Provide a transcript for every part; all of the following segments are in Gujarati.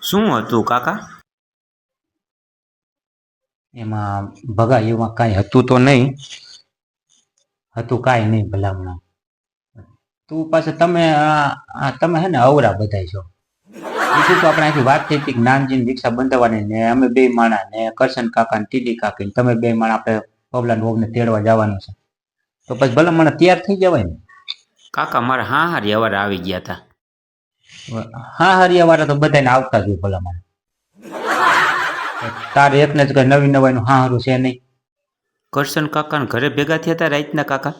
શું હતું કાકા? એમાં ભગા એમાં કાંઈ હતું તો નહીં, હતું કાંઈ નહીં ભલામણા. તું પાછું તમે હે ને અવરા બધાય છો. બીજું તો આપણે અહીંથી વાત થઈ હતી જ્ઞાનજીની રિક્ષા બંધાવવાની ને અમે બે માણા ને કરશન કાકા ને ટીડી કાકી તમે બે માણા આપણે પવલા વહુને તેડવા જવાનું છે. તો પછી ભલામણા તૈયાર થઈ જવાય ને. કાકા મારા હા હારી અવાર આવી ગયા હતા. હા હરિયા વાળા તો બધાને આવતા જ હોય ભલામણ. તારે એકને જ કઈ નવી નવાઈનું હા હારું છે નહીં. કરશન કાકાને ઘરે ભેગા થયા હતા રાતના કાકા?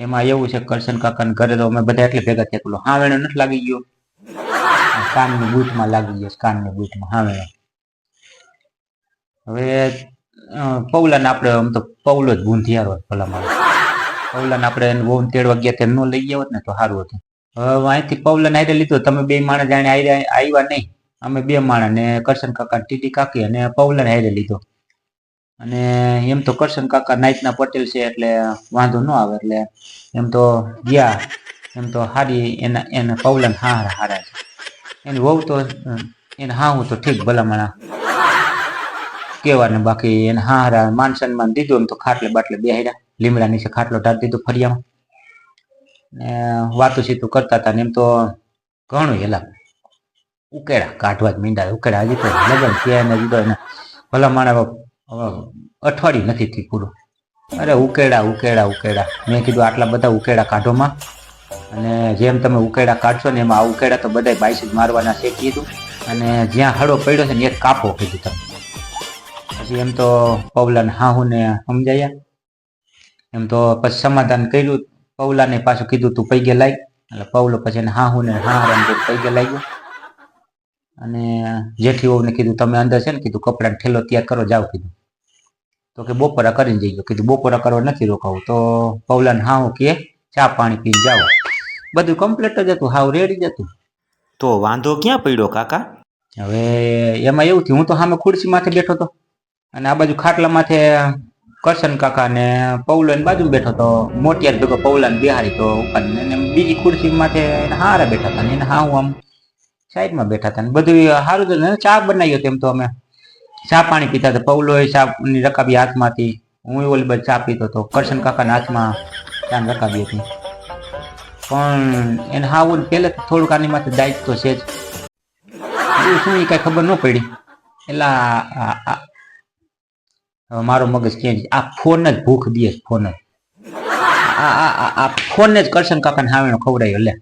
એમાં એવું છે કરશન કાકાને ઘરે તો અમે બધા એટલે ભેગા થયા પેલો હા વેણો નથી લાગી ગયો, કાનની બૂટમાં લાગી ગયો, કાનની બૂટમાં હા વેણો. હવે પૌલાને આપણે આમ તો પૌલો જ ભૂંધિયારો ભલામણ. પૌલાને આપણે બહુ તેડવા ગયા ત્યાં ન લઈ ગયા હોત ને તો સારું હતું. હવે અહીંથી પૌલાને આયરે લીધો, તમે બે માણસ જાણે આવ્યા નહીં, અમે બે માણસ ને કરશન કાકા ટીટી કાકી અને પૌલાને આયરે લીધો. અને એમ તો કરશન કાકા નાઈટના પટેલ છે એટલે વાંધો ન આવે, એટલે એમ તો ગયા એમ તો હારી એને પૌલાને હારા છે. એની વહુ તો એને હા હું તો ઠીક ભલામણા કહેવાને, બાકી એને હારા માન સન્માન દીધું. એમ તો ખાટલે બાટલે બેહાડ્યા, લીમડા નીચે ખાટલો ઢાળી દીધો ફરિયામાં ને વાતું સીતું કરતા હતા. ને એમ તો ઘણું હેલા ઉકેડા કાઢવા જ મીંડા ઉકેડા. હજી તો લગન થયા દીધો એને ભલામણા અઠવાડિયું નથી થી પૂરું. અરે ઉકેડા ઉકેડા ઉકેડા. મેં કીધું આટલા બધા ઉકેડા કાઢોમાં, અને જેમ તમે ઉકેડા કાઢશો ને એમાં આ ઉકેડા તો બધા બાઈસ જ મારવાના છે કીધું. અને જ્યાં હળો પડ્યો છે ને એક કાપો કીધું તમે. પછી એમ તો પૌલાને હાહુને સમજાયા. એમ તો પછી સમાધાન કર્યું. પૌલાને પાછું કીધું તું પૈગે લાગ, એટલે પૌલો પછી એને હાહુને પૈગે લાગ્યો. અને જેઠી વહુને કીધું તમે અંદર છે ને કીધું કપડાને ઠેલો તૈયાર કરો જાવ કીધું. તો કે બપોરા કરીને જઈ ગયો. કીધું બપોરા કરવા નથી રોકાવું. તો પૌલાને હાહુ કે ચા પાણી પીને જાવ. બધું કમ્પ્લીટ જ હતું, હાવ રેડી જ હતું. તો વાંધો ક્યાં પડ્યો કાકા? હવે એમાં એવું થયું, હું તો સામે ખુરશી માથે બેઠો હતો અને આ બાજુ ખાટલા માથે કરશન કાકા ને પૌલો એની બાજુ બેઠો હતો. મોટિયાર ભેગો પૌલાને બિહારી તો ઉપાડીને બીજી ખુરશી માથે હારા બેઠા હતા ને એને હા હું આમ સાઈડમાં બેઠા હતા. ને બધું સારું હતું. ચા બનાવી હતી. એમ તો અમે ચા પાણી પીતા હતા. પૌલો ચાની રકાબી હાથમાંથી, હું ઓલી બાજુ ચા પીતો હતો. કરશન કાકાના હાથમાં ચાની રકાબી હતી. પણ એને હાવું પેલે થોડુંક આની માથે દાયિત્વ છે જ. શું એ કઈ ખબર ન પડી. એટલે મારો મગજ ક્યાં આ ફોન જ ભૂખ દે ફોન જ. આ ફોન જ કરશન કાકાને હાવેનો ખવડાયો લે.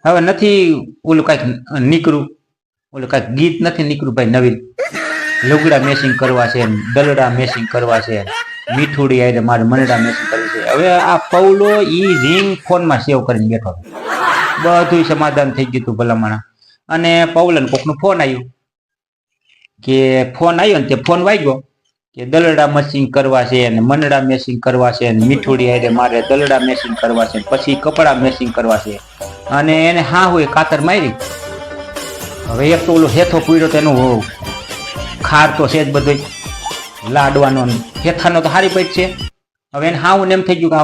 હવે નથી ઓલું કઈક નીકળું, ઓલું કઈક ગીત નથી નીકળું ભાઈ નવીન. લુગડા મેસિંગ કરવા છે, દલડા મેસિંગ કરવા છે, મીઠુડી આવીને મારે મનડા મેસિંગ કરવી છે. હવે આ પૌલો ઈ રિંગ ફોનમાં સેવ કરીને બેઠો. બધું સમાધાન થઈ ગયું હતું ભલામણા. અને પૌલાને કોકનો ફોન આવ્યો કે ફોન આવ્યો ને તે ફોન વાગ્યો કે દલડા મેસિંગ કરવા છે ને મનડા મેસિંગ કરવા છે ને મીઠુડી આવીને મારે દલડા મેસિંગ કરવા છે, પછી કપડા મેસિંગ કરવા છે. અને એને હા હોય કાતર મારી. હવે એક તો ઓલો હેથો પૂર્યો તો એનું ખાર તો છે જ બધો લાડવાનો હેથાનો તો હારી પેટ છે. હવે એને હા એમ થઈ ગયું કે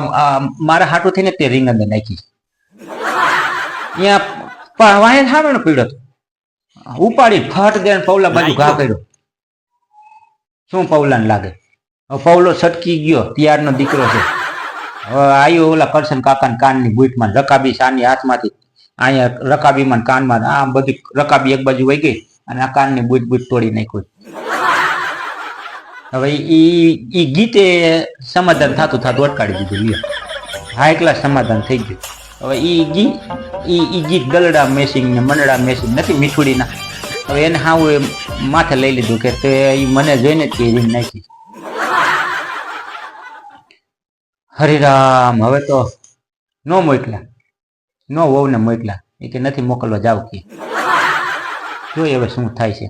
મારા હાટું થઈને તે રીંગ અંદર નાખી. ત્યાં વાહે હાવણો પીડ્યો હતો. ઉપાડી ફટ દે પૌલા બાજુ ઘા કર્યો. શું પૌલાને લાગે? હવે પૌલો છટકી ગયો, ત્યારનો દીકરો છે. હવે આવ્યો ઓલા કરશન કાકાના કાનની બૂટમાં રકાબી સાની હાથમાંથી અહીંયા રકાબીમાં કાનમાં આમ બધી રકાબી એક બાજુ વહી ગઈ અને આ કાનની બૂટ તોડી નાખ્યું. હવે ઈ ગીતે સમાધાન થતું અટકાડી દીધું. લ્યો હાઈ ક્લાસ સમાધાન થઈ ગયું. હવે ઈ ગીત દલડા મેસિંગ ને મનડા મેસિંગ નથી મીઠુડીના. હવે એને હા હું માથે લઈ લીધું કે તે મને જોઈને જ રીંગ નાખી. હરિરામ. હવે તો ન મોકલા, ન વહુને મોકલા. એ કે નથી મોકલવા જાવ કે જોઈએ હવે શું થાય છે.